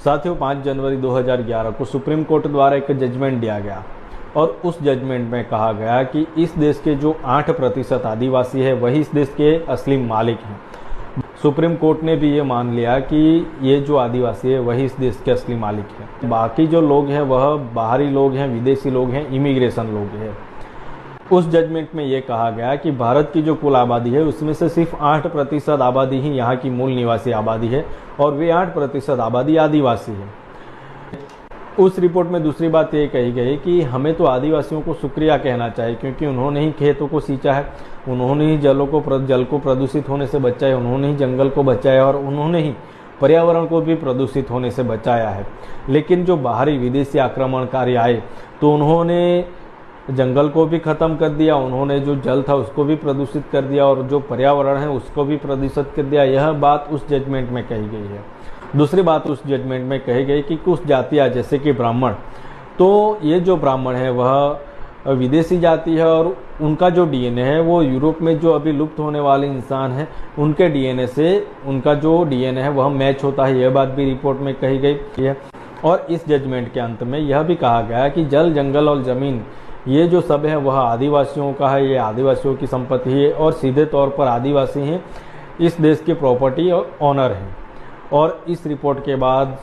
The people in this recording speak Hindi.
साथियों 5 जनवरी 2011 को सुप्रीम कोर्ट द्वारा एक जजमेंट दिया गया और उस जजमेंट में कहा गया कि इस देश के जो 8% आदिवासी है वही इस देश के असली मालिक हैं। सुप्रीम कोर्ट ने भी ये मान लिया कि ये जो आदिवासी है वही इस देश के असली मालिक हैं। बाकी जो लोग हैं वह बाहरी लोग हैं, विदेशी लोग हैं, इमिग्रेशन लोग हैं। उस जजमेंट में ये कहा गया कि भारत की जो कुल आबादी है उसमें से सिर्फ 8% आबादी ही यहाँ की मूल निवासी आबादी है और वे 8% आबादी आदिवासी है। उस रिपोर्ट में दूसरी बात ये कही गई कि हमें तो आदिवासियों को शुक्रिया कहना चाहिए क्योंकि उन्होंने ही खेतों को सींचा है, उन्होंने ही जल को प्रदूषित होने से बचाया, उन्होंने ही जंगल को बचाया और उन्होंने ही पर्यावरण को भी प्रदूषित होने से बचाया है। लेकिन जो बाहरी विदेशी आक्रमणकारी आए तो उन्होंने जंगल को भी खत्म कर दिया, उन्होंने जो जल था उसको भी प्रदूषित कर दिया और जो पर्यावरण है उसको भी प्रदूषित कर दिया। यह बात उस जजमेंट में कही गई है। दूसरी बात उस जजमेंट में कही गई कि कुछ जातियां जैसे कि ब्राह्मण, तो ये जो ब्राह्मण है वह विदेशी जाति है और उनका जो डीएनए है वो यूरोप में जो अभी लुप्त होने वाले इंसान हैं उनके डीएनए से उनका जो डीएनए है वह मैच होता है। यह बात भी रिपोर्ट में कही गई है। और इस जजमेंट के अंत में यह भी कहा गया कि जल, जंगल और जमीन ये जो सब है वह आदिवासियों का है, ये आदिवासियों की संपत्ति है और सीधे तौर पर आदिवासी हैं इस देश के प्रॉपर्टी और ऑनर हैं। और इस रिपोर्ट के बाद